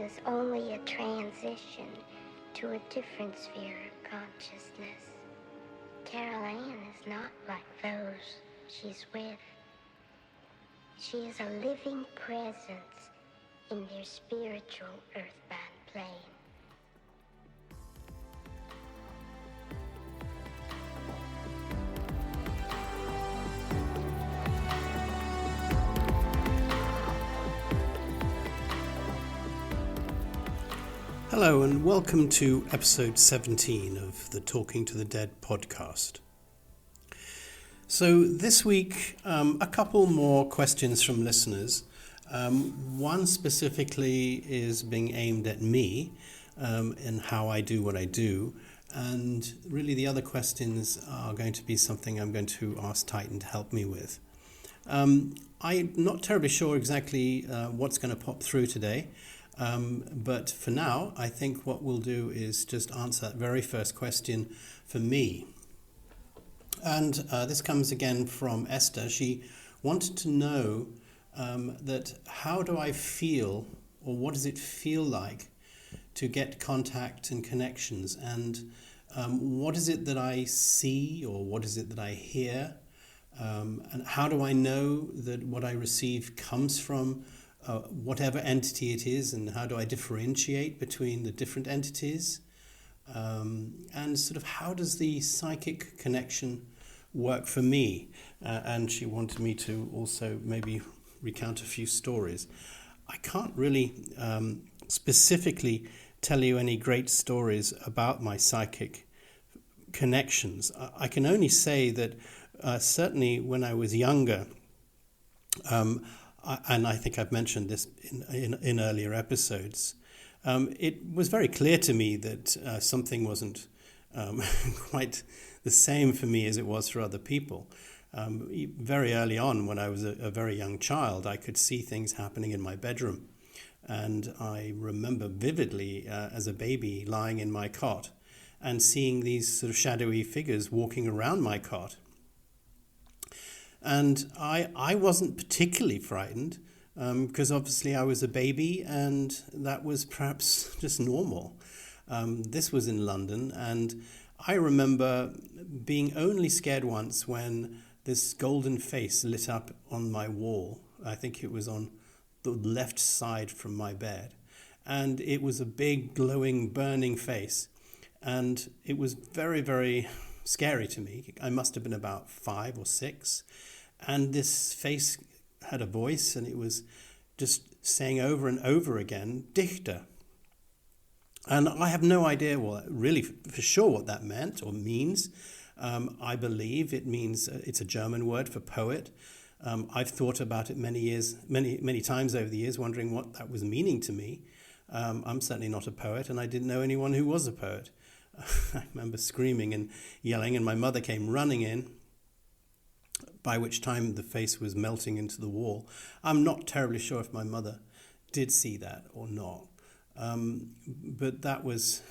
was only a transition to a different sphere of consciousness. Carol Ann is not like those she's with. She is a living presence in their spiritual earthbound plane. Hello and welcome to episode 17 of the Talking to the Dead podcast. So this week, a couple more questions from listeners. One specifically is being aimed at me and how I do what I do. And really the other questions are going to be something I'm going to ask Titan to help me with. I'm not terribly sure exactly what's going to pop through today. But for now, I think what we'll do is just answer that very first question for me. And this comes again from Esther. She wanted to know that how do I feel, or what does it feel like to get contact and connections? And what is it that I see, or what is it that I hear? And how do I know that what I receive comes from whatever entity it is, and how do I differentiate between the different entities? And sort of how does the psychic connection work for me? And she wanted me to also maybe recount a few stories. I can't really specifically tell you any great stories about my psychic connections. I can only say that certainly when I was younger, and I think I've mentioned this in earlier episodes, it was very clear to me that something wasn't quite the same for me as it was for other people. Very early on, when I was a very young child, I could see things happening in my bedroom. And I remember vividly as a baby lying in my cot and seeing these sort of shadowy figures walking around my cot. And I wasn't particularly frightened because obviously I was a baby and that was perhaps just normal. This was in London, and I remember being only scared once when this golden face lit up on my wall. I think it was on the left side from my bed. And it was a big, glowing, burning face. And it was very, very scary to me. I must have been about 5 or 6. And this face had a voice, and it was just saying over and over again, Dichter. And I have no idea really for sure what that meant or means. I believe it means it's a German word for poet. I've thought about it many times over the years, wondering what that was meaning to me. I'm certainly not a poet, and I didn't know anyone who was a poet. I remember screaming and yelling, and my mother came running in, by which time the face was melting into the wall. I'm not terribly sure if my mother did see that or not. But that was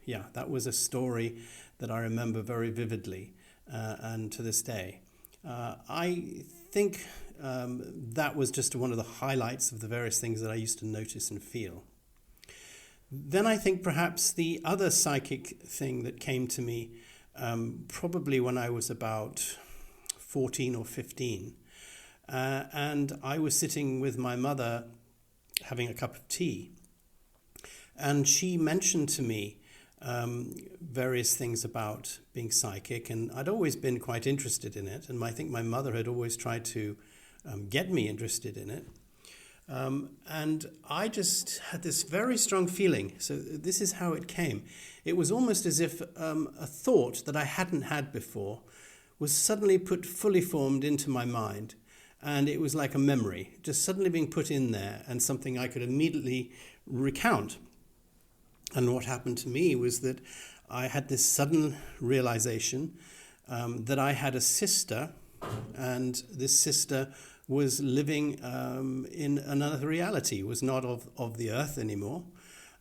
a story that I remember very vividly, and to this day. I think that was just one of the highlights of the various things that I used to notice and feel. Then I think perhaps the other psychic thing that came to me probably when I was about 14 or 15. And I was sitting with my mother having a cup of tea. And she mentioned to me various things about being psychic. And I'd always been quite interested in it. And I think my mother had always tried to get me interested in it. And I just had this very strong feeling. So this is how it came. It was almost as if a thought that I hadn't had before was suddenly put fully formed into my mind. And it was like a memory, just suddenly being put in there, and something I could immediately recount. And what happened to me was that I had this sudden realization that I had a sister, and this sister was living in another reality, was not of the earth anymore.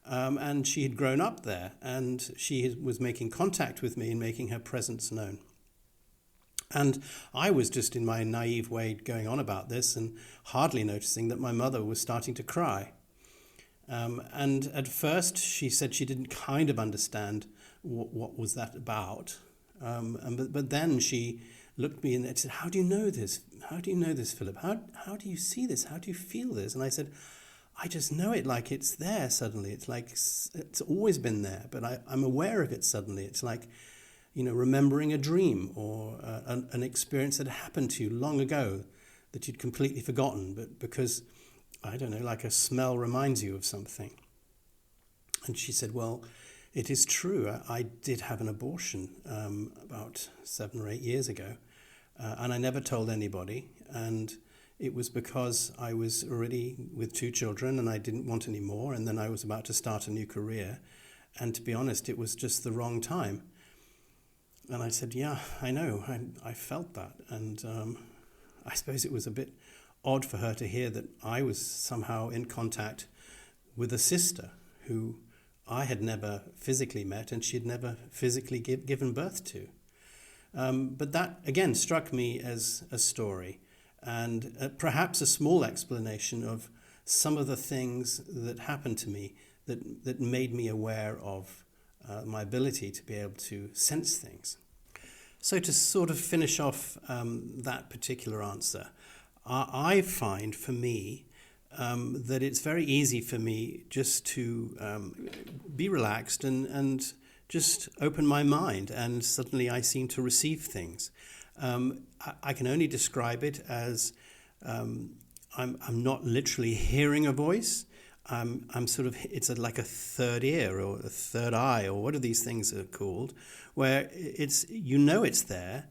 And she had grown up there, and she was making contact with me and making her presence known. And I was just in my naive way going on about this and hardly noticing that my mother was starting to cry. And at first she said she didn't kind of understand what was that about. But then she looked at me and said, "How do you know this? How do you know this, Philip? How do you see this? How do you feel this?" And I said, "I just know it like it's there suddenly. It's like it's always been there, but I'm aware of it suddenly. It's like, remembering a dream or an experience that happened to you long ago that you'd completely forgotten, but because, I don't know, like a smell reminds you of something." And she said, "Well, it is true. I did have an abortion about 7 or 8 years ago, and I never told anybody. And it was because I was already with 2 children and I didn't want any more, and then I was about to start a new career. And to be honest, it was just the wrong time." And I said, "Yeah, I know. I felt that." And I suppose it was a bit odd for her to hear that I was somehow in contact with a sister who I had never physically met and she had never physically given birth to. But that, again, struck me as a story and perhaps a small explanation of some of the things that happened to me that made me aware of my ability to be able to sense things. So to sort of finish off that particular answer, I find for me that it's very easy for me just to be relaxed and just open my mind, and suddenly I seem to receive things. I can only describe it as I'm not literally hearing a voice. I'm sort of, it's like a third ear or a third eye, or what are these things are called, where it's there.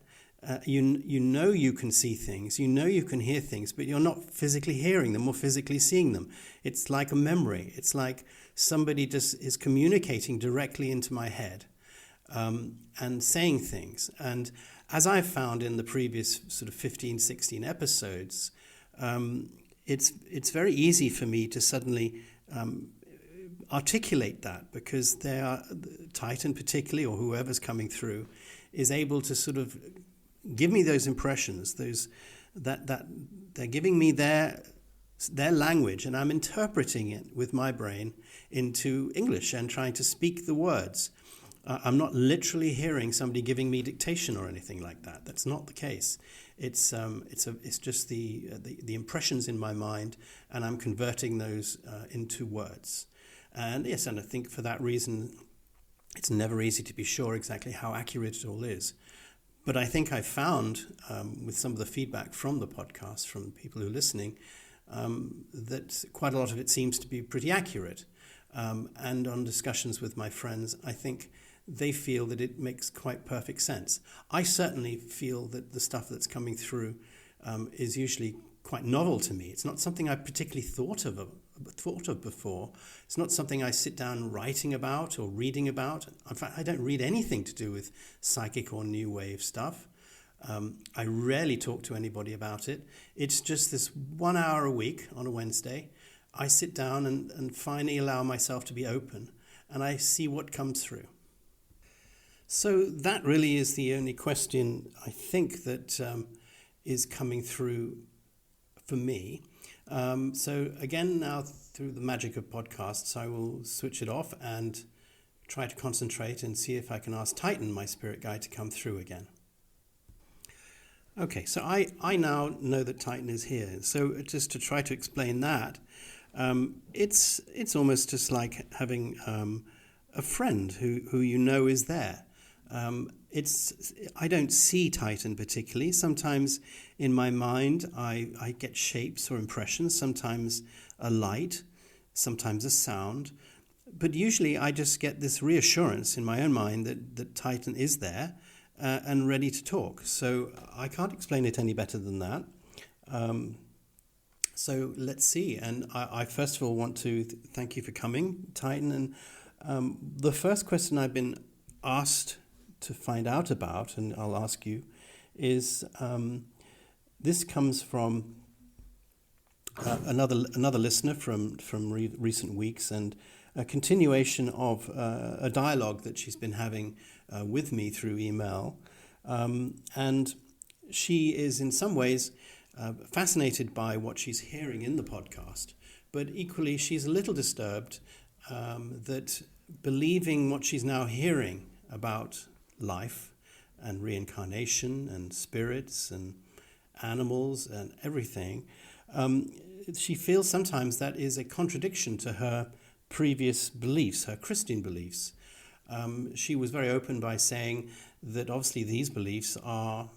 You can see things, you can hear things, but you're not physically hearing them or physically seeing them. It's like a memory. It's like somebody just is communicating directly into my head and saying things. And as I've found in the previous sort of 15, 16 episodes, it's very easy for me to suddenly articulate that, because Titan particularly, or whoever's coming through, is able to sort of give me those impressions, that they're giving me their language, and I'm interpreting it with my brain into English and trying to speak the words. I'm not literally hearing somebody giving me dictation or anything like that. That's not the case. It's just the impressions in my mind, and I'm converting those into words. And yes, and I think for that reason, it's never easy to be sure exactly how accurate it all is. But I think I found, with some of the feedback from the podcast, from people who are listening, that quite a lot of it seems to be pretty accurate. And on discussions with my friends, I think they feel that it makes quite perfect sense. I certainly feel that the stuff that's coming through is usually quite novel to me. It's not something I particularly thought of before. It's not something I sit down writing about or reading about. In fact, I don't read anything to do with psychic or new wave stuff. I rarely talk to anybody about it. It's just this 1 hour a week on a Wednesday. I sit down and finally allow myself to be open, and I see what comes through. So that really is the only question I think that is coming through for me. So again, now through the magic of podcasts, I will switch it off and try to concentrate and see if I can ask Titan, my spirit guide, to come through again. Okay, so I now know that Titan is here. So just to try to explain that, it's almost just like having a friend who you know is there. I don't see Titan particularly. Sometimes in my mind I get shapes or impressions, sometimes a light, sometimes a sound. But usually I just get this reassurance in my own mind that Titan is there and ready to talk. So I can't explain it any better than that. So let's see. And I first of all want to thank you for coming, Titan. And the first question I've been asked to find out about, and I'll ask you, is this comes from another listener from recent weeks, and a continuation of a dialogue that she's been having with me through email, and she is in some ways fascinated by what she's hearing in the podcast, but equally she's a little disturbed that believing what she's now hearing about life and reincarnation and spirits and animals and everything, she feels sometimes that is a contradiction to her previous beliefs, her Christian beliefs. She was very open by saying that obviously these beliefs are,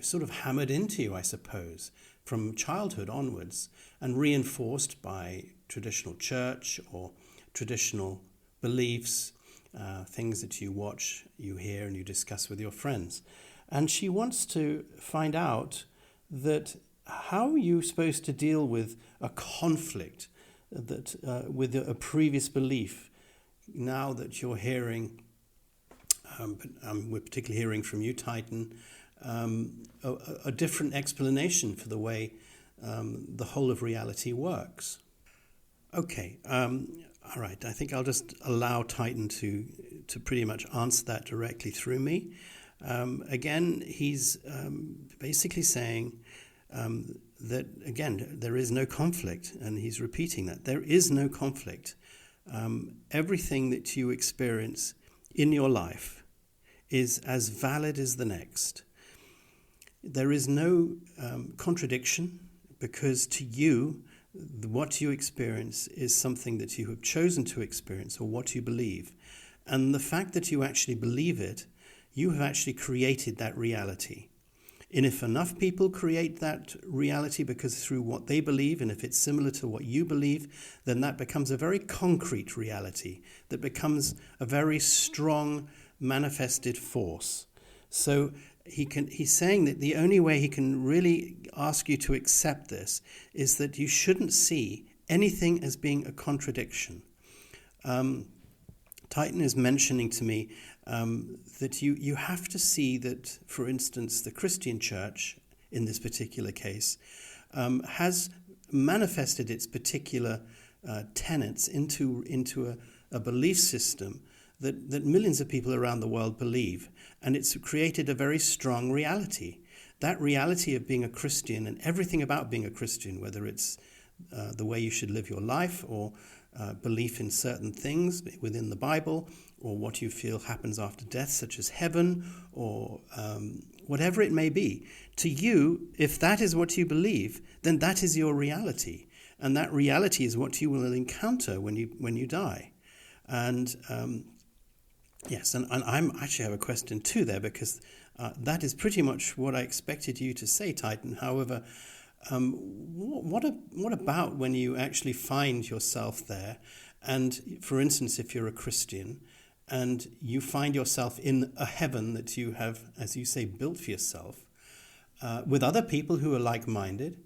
sort of hammered into you, I suppose, from childhood onwards and reinforced by traditional church or traditional beliefs, things that you watch, you hear, and you discuss with your friends. And she wants to find out that how are you supposed to deal with a conflict that with a previous belief now that you're hearing, but we're particularly hearing from you, Titan, a different explanation for the way the whole of reality works. Okay, all right, I think I'll just allow Titan to pretty much answer that directly through me. Again, he's basically saying that, again, there is no conflict, and he's repeating that. There is no conflict. Everything that you experience in your life is as valid as the next. There is no contradiction, because to you, what you experience is something that you have chosen to experience, or what you believe. And the fact that you actually believe it, you have actually created that reality. And if enough people create that reality because through what they believe, and if it's similar to what you believe, then that becomes a very concrete reality that becomes a very strong manifested force. So he's saying that the only way he can really ask you to accept this is that you shouldn't see anything as being a contradiction. Titan is mentioning to me that you have to see that, for instance, the Christian church, in this particular case, has manifested its particular tenets into a belief system that millions of people around the world believe, and it's created a very strong reality. That reality of being a Christian and everything about being a Christian, whether it's the way you should live your life, or belief in certain things within the Bible, or what you feel happens after death, such as heaven, or whatever it may be. To you, if that is what you believe, then that is your reality. And that reality is what you will encounter when you die. And yes, and I actually have a question too there, because that is pretty much what I expected you to say, Titan. However, what about when you actually find yourself there? And for instance, if you're a Christian and you find yourself in a heaven that you have, as you say, built for yourself, with other people who are like-minded,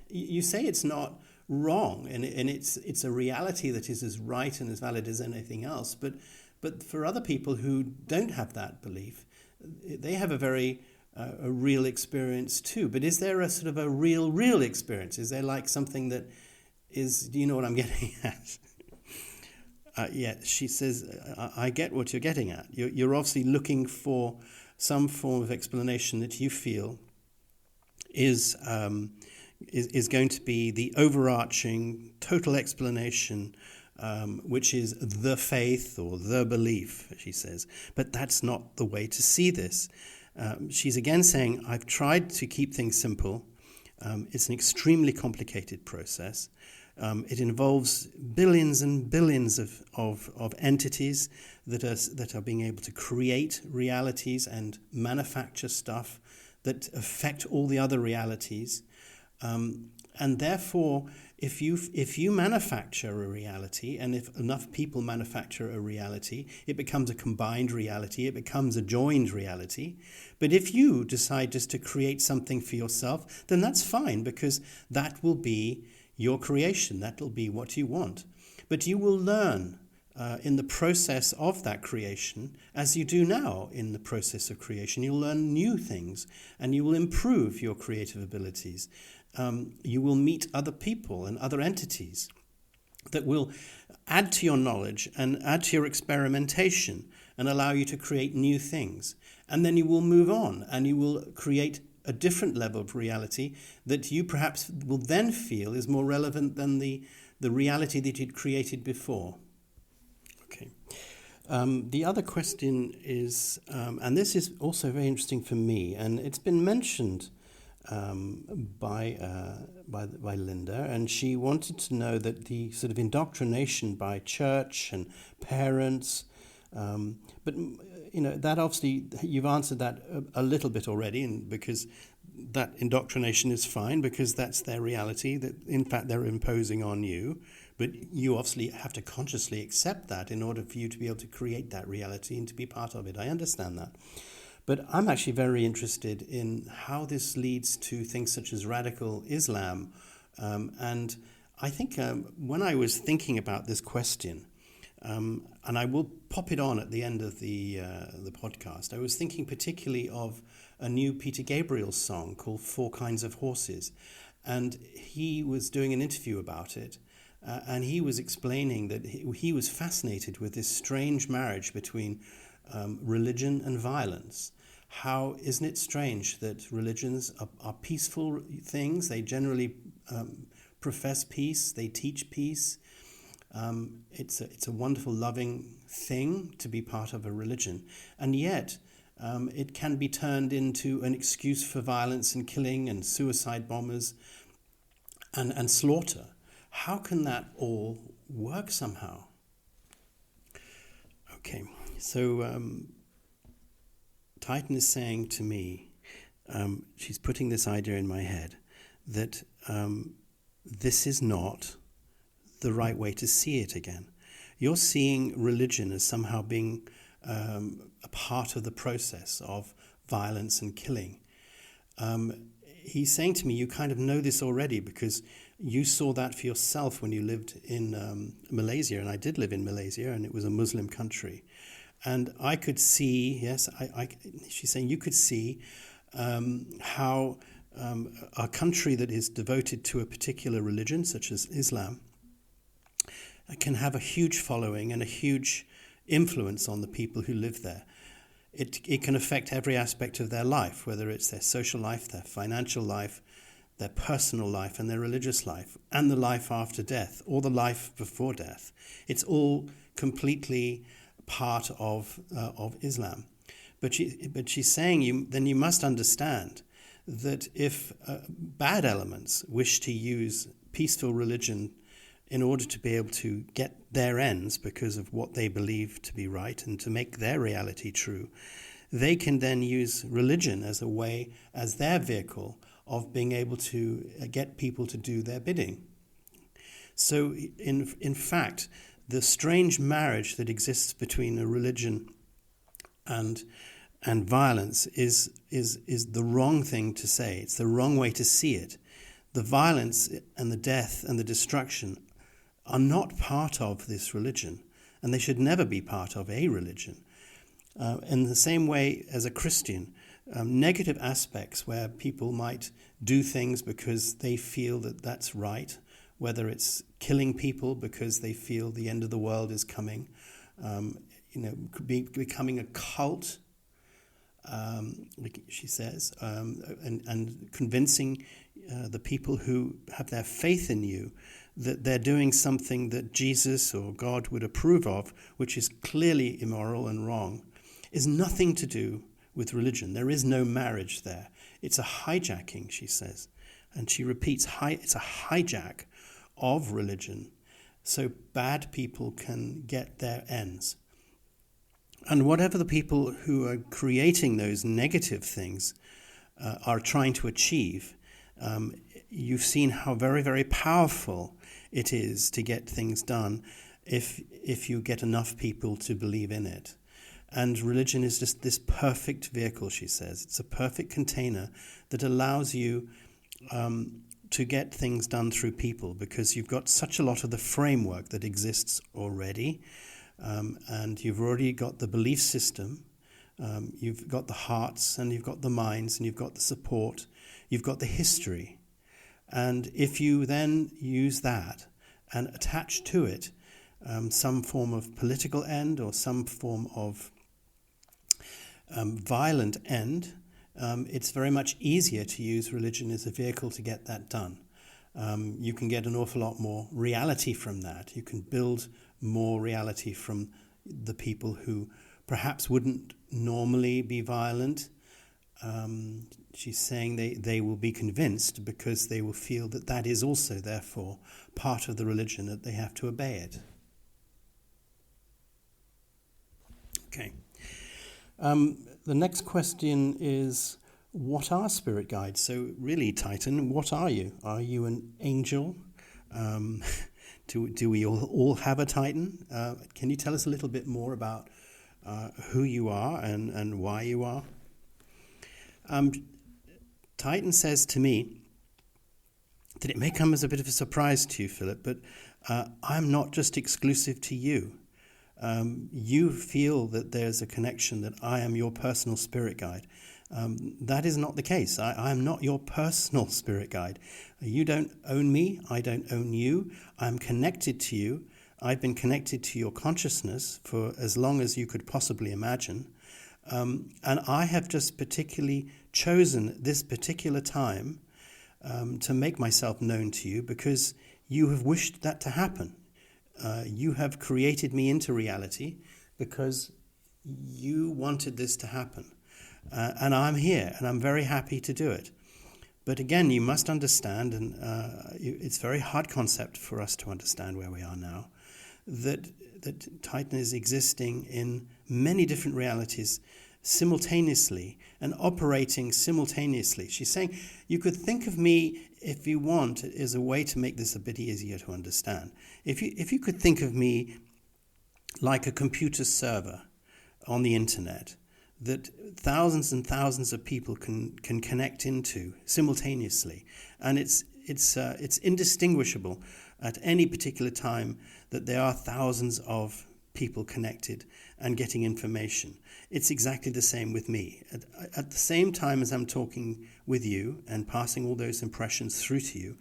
you say it's not wrong, and it's a reality that is as right and as valid as anything else. But for other people who don't have that belief, they have a very a real experience too. But is there a sort of a real experience? Is there like something that is? Do you know what I'm getting at? Yeah, she says, I get what you're getting at. You're obviously looking for some form of explanation that you feel is going to be the overarching total explanation, which is the faith or the belief, she says. But that's not the way to see this. She's again saying, I've tried to keep things simple. It's an extremely complicated process. It involves billions and billions of entities that are being able to create realities and manufacture stuff that affect all the other realities. And therefore, if you manufacture a reality, and if enough people manufacture a reality, it becomes a combined reality, it becomes a joined reality. But if you decide just to create something for yourself, then that's fine, because that will be your creation, that will be what you want. But you will learn in the process of that creation, as you do now in the process of creation. You'll learn new things, and you will improve your creative abilities. You will meet other people and other entities that will add to your knowledge and add to your experimentation and allow you to create new things. And then you will move on, and you will create a different level of reality that you perhaps will then feel is more relevant than the reality that you'd created before. Okay. The other question is, and this is also very interesting for me, and it's been mentioned by Linda, and she wanted to know that the sort of indoctrination by church and parents, but that obviously you've answered that a little bit already, and because that indoctrination is fine because that's their reality, that in fact they're imposing on you, but you obviously have to consciously accept that in order for you to be able to create that reality and to be part of it. I understand that. But I'm actually very interested in how this leads to things such as radical Islam. And I think when I was thinking about this question, and I will pop it on at the end of the podcast, I was thinking particularly of a new Peter Gabriel song called Four Kinds of Horses. And he was doing an interview about it. And he was explaining that he was fascinated with this strange marriage between religion and violence. How isn't it strange that religions are peaceful things? They generally profess peace. They teach peace. It's a wonderful, loving thing to be part of a religion, and yet it can be turned into an excuse for violence and killing and suicide bombers and slaughter. How can that all work somehow? Okay, so Titan is saying to me, she's putting this idea in my head, that this is not the right way to see it again. You're seeing religion as somehow being a part of the process of violence and killing. He's saying to me, you kind of know this already because you saw that for yourself when you lived in Malaysia, and I did live in Malaysia, and it was a Muslim country. And I could see, yes, she's saying you could see how a country that is devoted to a particular religion, such as Islam, can have a huge following and a huge influence on the people who live there. It can affect every aspect of their life, whether it's their social life, their financial life, their personal life, and their religious life, and the life after death, or the life before death. It's all completely part of Islam. But she's saying you must understand that if bad elements wish to use peaceful religion in order to be able to get their ends because of what they believe to be right and to make their reality true, they can then use religion as a way, as their vehicle of being able to get people to do their bidding. So in fact, the strange marriage that exists between a religion and violence is the wrong thing to say. It's the wrong way to see it. The violence and the death and the destruction are not part of this religion, and they should never be part of a religion. In the same way as a Christian, negative aspects where people might do things because they feel that that's right, whether it's killing people because they feel the end of the world is coming, becoming a cult, like she says, and convincing the people who have their faith in you that they're doing something that Jesus or God would approve of, which is clearly immoral and wrong, is nothing to do with religion. There is no marriage there. It's a hijacking, she says. And she repeats, it's a hijack of religion, so bad people can get their ends. And whatever the people who are creating those negative things are trying to achieve, you've seen how very, very powerful it is to get things done if you get enough people to believe in it. And religion is just this perfect vehicle, she says. It's a perfect container that allows you to get things done through people, because you've got such a lot of the framework that exists already, and you've already got the belief system, you've got the hearts, and you've got the minds, and you've got the support, you've got the history. And if you then use that and attach to it some form of political end or some form of violent end, it's very much easier to use religion as a vehicle to get that done. You can get an awful lot more reality from that. You can build more reality from the people who perhaps wouldn't normally be violent. She's saying they will be convinced because they will feel that that is also, therefore, part of the religion, that they have to obey it. Okay. The next question is, what are spirit guides? So really, Titan, what are you? Are you an angel? Do we all have a Titan? Can you tell us a little bit more about who you are and why you are? Titan says to me that it may come as a bit of a surprise to you, Philip, but I'm not just exclusive to you. You feel that there's a connection, that I am your personal spirit guide. That is not the case. I am not your personal spirit guide. You don't own me. I don't own you. I'm connected to you. I've been connected to your consciousness for as long as you could possibly imagine. And I have just particularly chosen this particular time to make myself known to you because you have wished that to happen. You have created me into reality because you wanted this to happen. And I'm here, and I'm very happy to do it. But again, you must understand, and it's a very hard concept for us to understand where we are now, that Titan is existing in many different realities simultaneously and operating simultaneously. She's saying you could think of me, if you want, as a way to make this a bit easier to understand. If you could think of me like a computer server on the internet that thousands and thousands of people can connect into simultaneously, and it's indistinguishable at any particular time that there are thousands of people connected and getting information. It's exactly the same with me. At the same time as I'm talking with you and passing all those impressions through to you,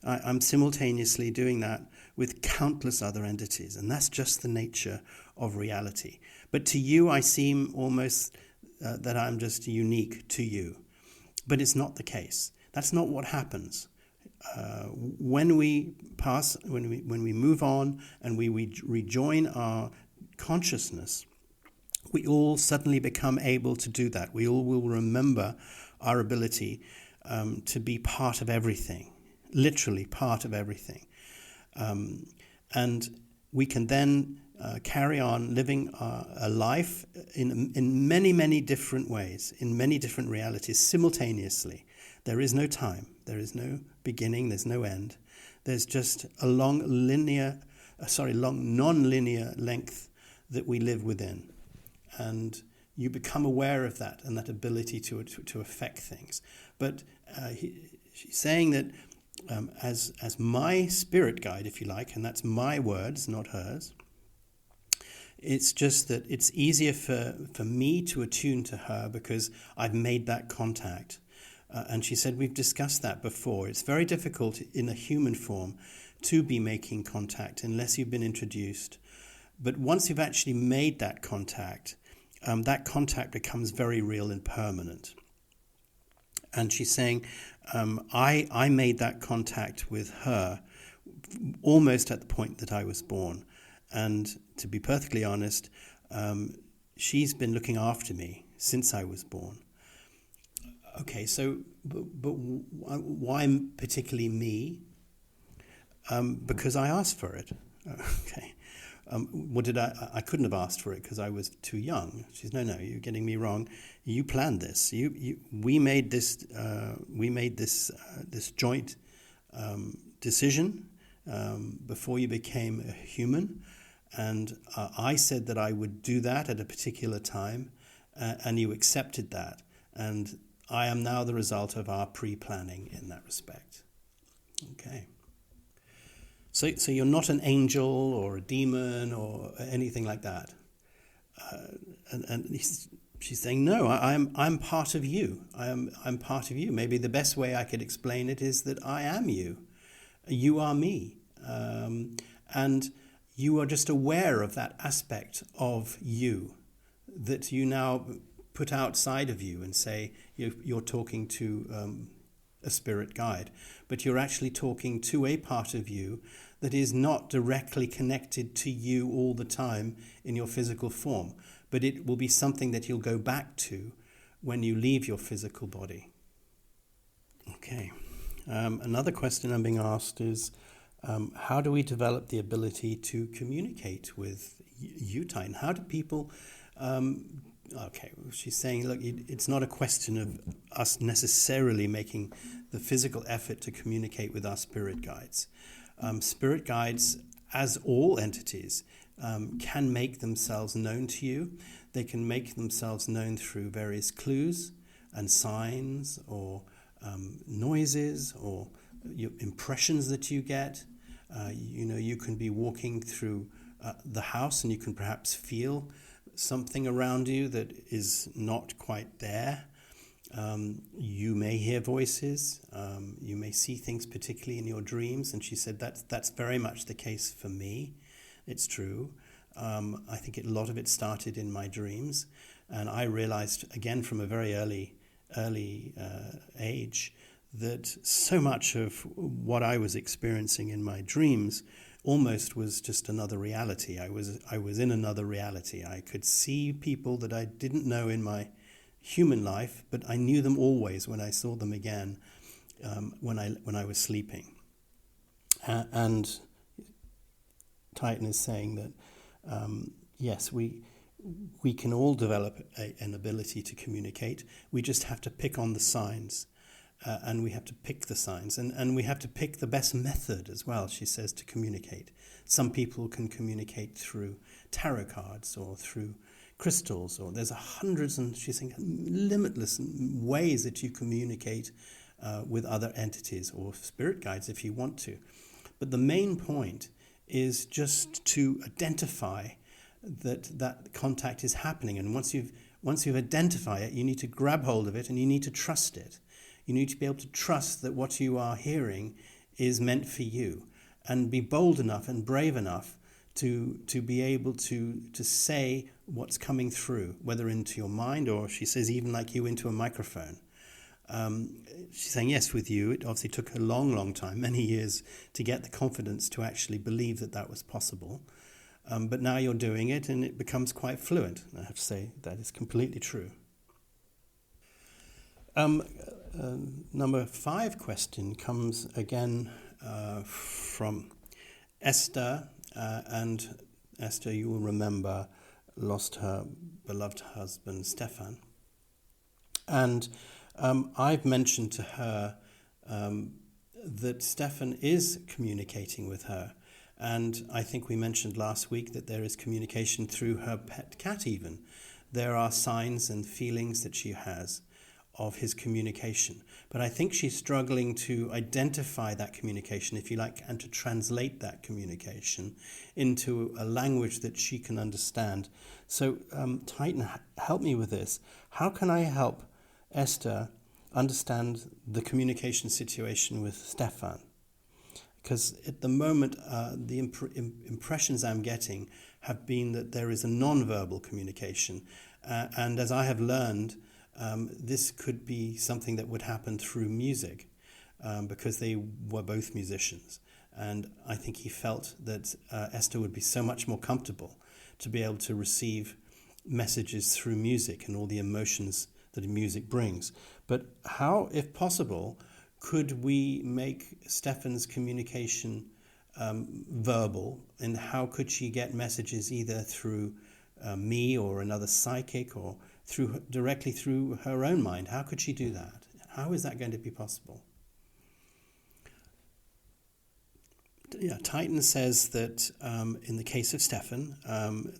I'm simultaneously doing that with countless other entities, and that's just the nature of reality. But to you, I seem almost that I'm just unique to you. But it's not the case. That's not what happens. When we move on and we rejoin our consciousness, we all suddenly become able to do that. We all will remember our ability to be part of everything, literally part of everything. And we can then carry on living a life in many, many different ways, in many different realities simultaneously. There is no time. There is no beginning. There's no end. There's just a long non-linear length that we live within. And you become aware of that and that ability to affect things. But she's saying that as my spirit guide, if you like, and that's my words, not hers, it's just that it's easier for me to attune to her because I've made that contact. And she said, we've discussed that before. It's very difficult in a human form to be making contact unless you've been introduced. But once you've actually made that contact becomes very real and permanent. And she's saying, I made that contact with her almost at the point that I was born. And to be perfectly honest, she's been looking after me since I was born. Okay, so but why particularly me? Because I asked for it. Okay. What did I couldn't have asked for it because I was too young. She says, no, you're getting me wrong. You planned this. We made this joint decision before you became a human, and I said that I would do that at a particular time, and you accepted that, and I am now the result of our pre-planning in that respect. Okay. So you're not an angel or a demon or anything like that. And she's saying, no, I'm part of you. I'm part of you. Maybe the best way I could explain it is that I am you. You are me. And you are just aware of that aspect of you that you now put outside of you and say you're talking to a spirit guide, but you're actually talking to a part of you that is not directly connected to you all the time in your physical form, but it will be something that you'll go back to when you leave your physical body. Okay. Another question I'm being asked is, how do we develop the ability to communicate with you, Titan? How do people... okay, she's saying, look, it's not a question of us necessarily making the physical effort to communicate with our spirit guides. Spirit guides, as all entities, can make themselves known to you. They can make themselves known through various clues and signs or noises or impressions that you get. You can be walking through the house and you can perhaps feel something around you that is not quite there. You may hear voices. You may see things, particularly in your dreams. And she said that's very much the case for me. It's true. I think a lot of it started in my dreams, and I realized again from a very early age that so much of what I was experiencing in my dreams almost was just another reality. I was in another reality. I could see people that I didn't know in my human life, but I knew them always when I saw them again when I was sleeping. And Titan is saying that yes, we can all develop an ability to communicate. We just have to pick on the signs. And we have to pick the signs, and we have to pick the best method as well, she says, to communicate. Some people can communicate through tarot cards or through crystals, or there's hundreds, and she's saying limitless ways that you communicate with other entities or spirit guides if you want to. But the main point is just to identify that contact is happening, and once you've identified it, you need to grab hold of it and you need to trust it. You need to be able to trust that what you are hearing is meant for you, and be bold enough and brave enough to be able to say what's coming through, whether into your mind or, she says, even like you into a microphone. She's saying, yes, with you, it obviously took a long time, many years, to get the confidence to actually believe that was possible. But now you're doing it and it becomes quite fluent. I have to say that is completely true. Number 5 question comes again from Esther, and Esther, you will remember, lost her beloved husband Stefan, and I've mentioned to her that Stefan is communicating with her, and I think we mentioned last week that there is communication through her pet cat even. There are signs and feelings that she has of his communication. But I think she's struggling to identify that communication, if you like, and to translate that communication into a language that she can understand. So, Titan, help me with this. How can I help Esther understand the communication situation with Stefan? Because at the moment, the impressions I'm getting have been that there is a non-verbal communication. And as I have learned, this could be something that would happen through music, because they were both musicians. And I think he felt that Esther would be so much more comfortable to be able to receive messages through music and all the emotions that music brings. But how, if possible, could we make Stefan's communication verbal, and how could she get messages either through me or another psychic, or directly through her own mind? How could she do that? How is that going to be possible? Yeah, Titan says that in the case of Stefan,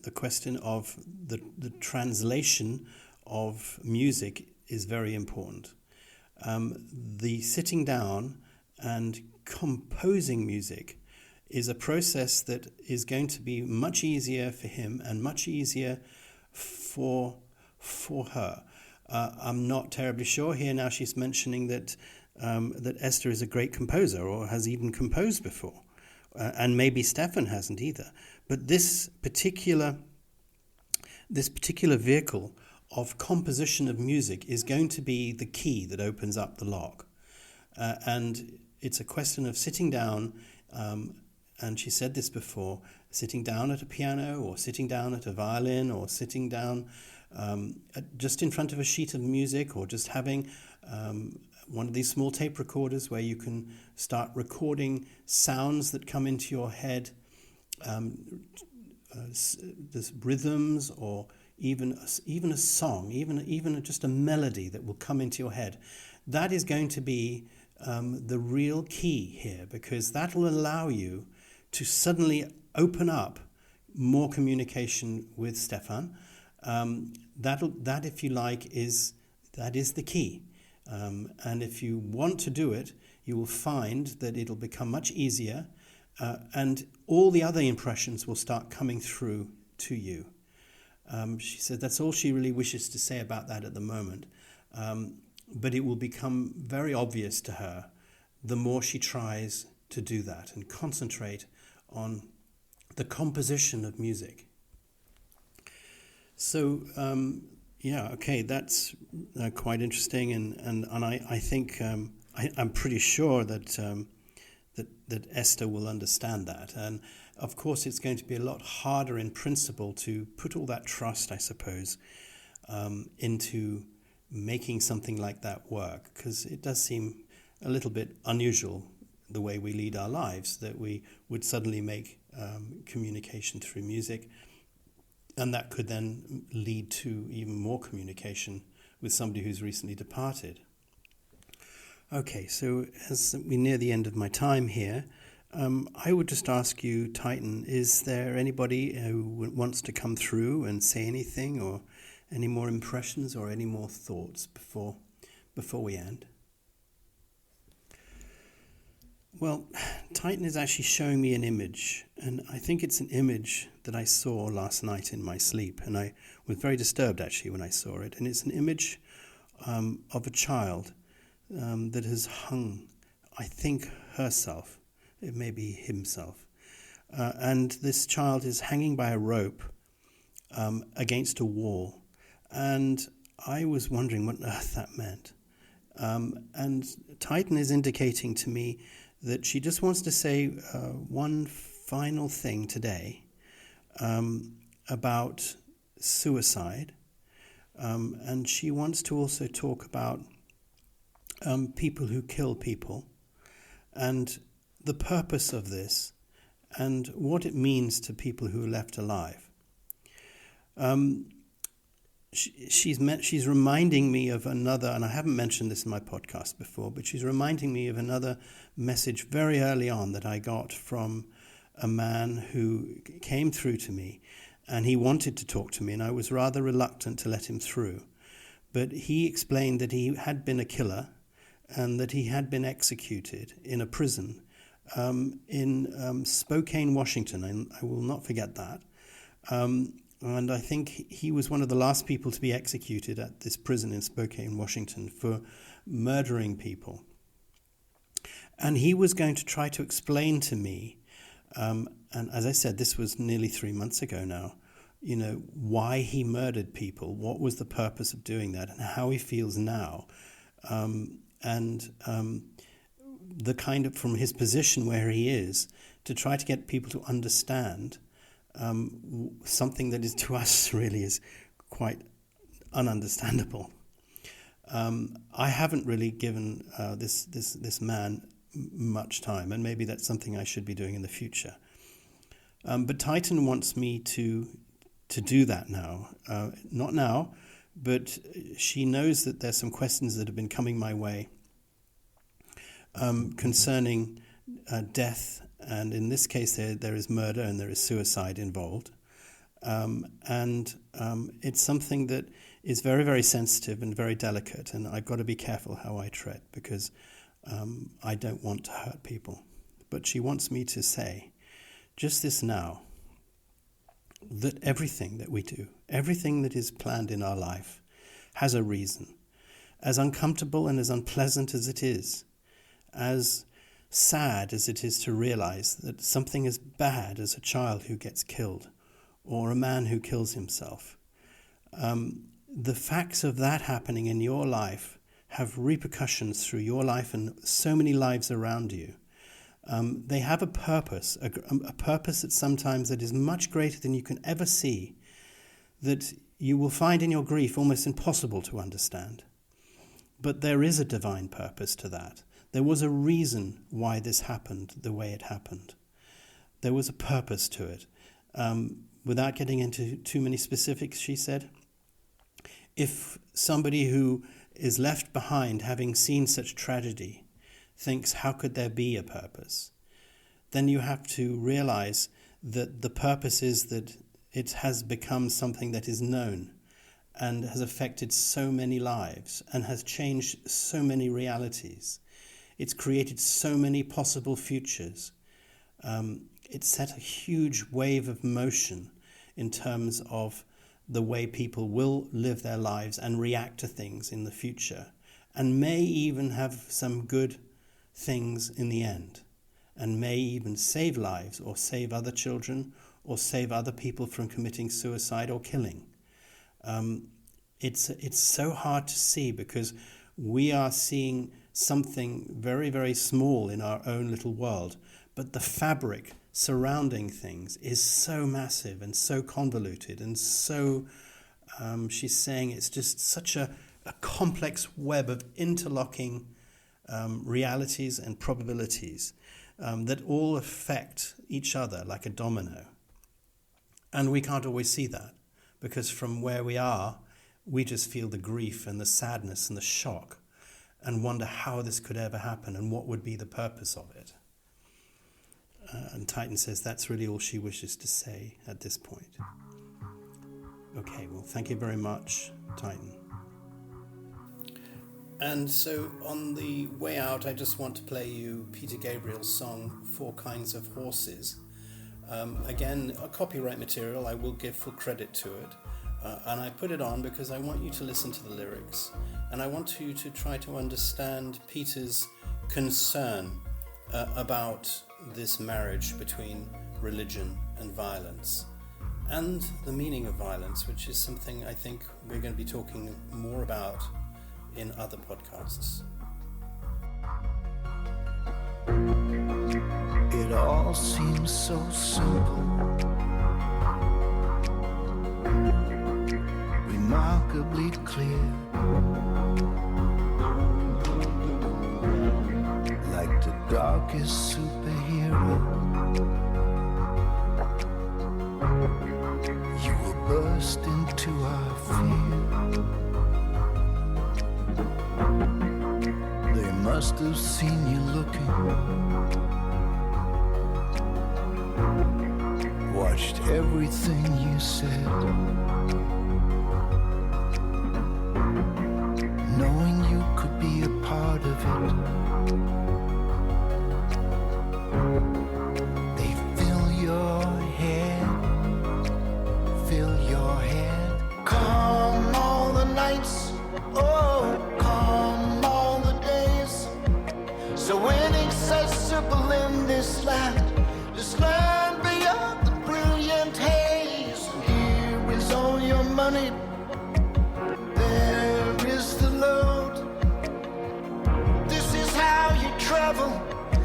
the question of the translation of music is very important. The sitting down and composing music is a process that is going to be much easier for him and much easier for her. I'm not terribly sure here now. She's mentioning that Esther is a great composer, or has even composed before, and maybe Stefan hasn't either. But this particular vehicle of composition of music is going to be the key that opens up the lock. And it's a question of sitting down, and she said this before, sitting down at a piano or sitting down at a violin or sitting down just in front of a sheet of music, or just having one of these small tape recorders where you can start recording sounds that come into your head, there's rhythms, or even a song, even just a melody that will come into your head. That is going to be the real key here, because that will allow you to suddenly open up more communication with Stefan. That, if you like, is the key. And if you want to do it, you will find that it'll become much easier, and all the other impressions will start coming through to you. She said that's all she really wishes to say about that at the moment. But it will become very obvious to her the more she tries to do that and concentrate on the composition of music. So, that's quite interesting, and I think I'm pretty sure that that Esther will understand that. And of course, it's going to be a lot harder in principle to put all that trust, I suppose, into making something like that work, because it does seem a little bit unusual the way we lead our lives, that we would suddenly make communication through music, and that could then lead to even more communication with somebody who's recently departed. Okay, so as we near the end of my time here, I would just ask you, Titan, is there anybody who wants to come through and say anything, or any more impressions or any more thoughts before we end? Well, Titan is actually showing me an image, and I think it's an image that I saw last night in my sleep, and I was very disturbed actually when I saw it. And it's an image of a child that has hung, I think, herself, it may be himself, and this child is hanging by a rope against a wall, and I was wondering what on earth that meant. And Titan is indicating to me that she just wants to say one final thing today about suicide, and she wants to also talk about people who kill people, and the purpose of this, and what it means to people who are left alive. She's reminding me of another, and I haven't mentioned this in my podcast before, but she's reminding me of another message very early on that I got from a man who came through to me, and he wanted to talk to me, and I was rather reluctant to let him through. But he explained that he had been a killer, and that he had been executed in a prison in Spokane, Washington, and I will not forget that. And I think he was one of the last people to be executed at this prison in Spokane, Washington, for murdering people. And he was going to try to explain to me, and as I said, this was nearly 3 months ago now, why he murdered people, what was the purpose of doing that, and how he feels now. And the kind of, from his position where he is, to try to get people to understand something that is to us really is quite ununderstandable. I haven't really given this man much time, and maybe that's something I should be doing in the future. But Titan wants me to do that now. Not now, but she knows that there's some questions that have been coming my way concerning death, and in this case there is murder and there is suicide involved. And it's something that is very, very sensitive and very delicate, and I've got to be careful how I tread, because I don't want to hurt people. But she wants me to say, just this now, that everything that we do, everything that is planned in our life, has a reason. As uncomfortable and as unpleasant as it is, as sad as it is to realize that something as bad as a child who gets killed, or a man who kills himself, the facts of that happening in your life have repercussions through your life and so many lives around you. They have a purpose, a purpose that sometimes that is much greater than you can ever see, that you will find in your grief almost impossible to understand. But there is a divine purpose to that. There was a reason why this happened the way it happened. There was a purpose to it. Without getting into too many specifics, she said, if somebody who is left behind, having seen such tragedy, thinks, how could there be a purpose? Then you have to realize that the purpose is that it has become something that is known and has affected so many lives and has changed so many realities. It's created so many possible futures. It set a huge wave of motion in terms of the way people will live their lives and react to things in the future, and may even have some good things in the end, and may even save lives or save other children or save other people from committing suicide or killing. It's so hard to see because we are seeing something very, very small in our own little world, but the fabric surrounding things is so massive and so convoluted and so, she's saying it's just such a complex web of interlocking realities and probabilities that all affect each other like a domino. And we can't always see that because from where we are, we just feel the grief and the sadness and the shock and wonder how this could ever happen and what would be the purpose of it. And Titan says that's really all she wishes to say at this point. Okay, well, thank you very much, Titan. And so on the way out, I just want to play you Peter Gabriel's song, 4 Kinds of Horses. Again, a copyright material, I will give full credit to it. And I put it on because I want you to listen to the lyrics. And I want you to try to understand Peter's concern about this marriage between religion and violence. And the meaning of violence, which is something I think we're going to be talking more about in other podcasts. It all seems so simple, remarkably clear, like the darkest superhero. You will burst into our fear. They must have seen you looking, watched everything you said, knowing you could be a part of it. They fill your head, fill your head. Come all the nights, oh, come all the days. So inaccessible in this land beyond the brilliant haze. Here is all your money, there is the load. This is how you travel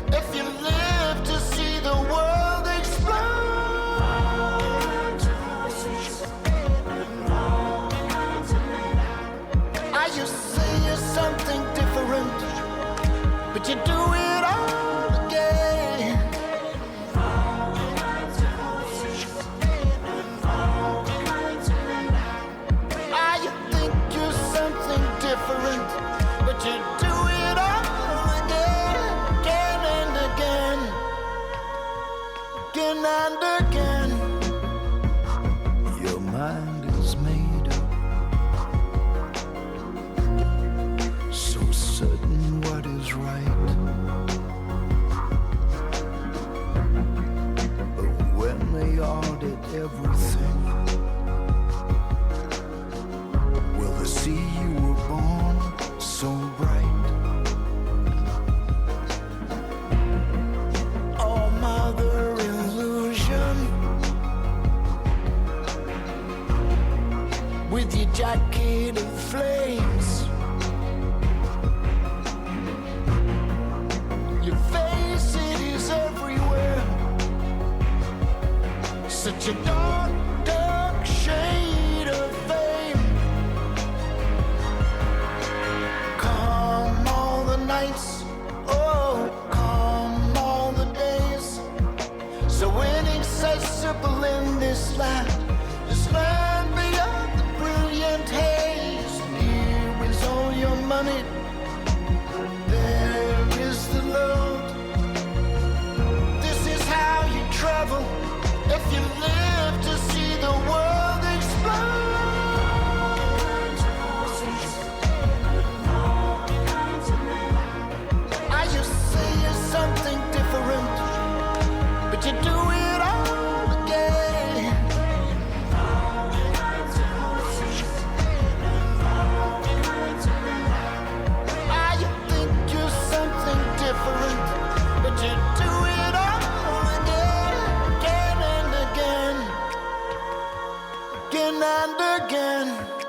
if you live to see the world explode. I used to say you're something different, but you do it all again. with your jacket in flames. Your face, it is everywhere. Such a dark, dark shade of fame. Come all the nights, oh, come all the days. So inaccessible in this land beyond the brilliant haze. And here is all your money, there is the load. This is how you travel if you live to see the world explode. I just say you're something different, but you do it all again. You think you're something different, but you do it all again, again and again, again and again.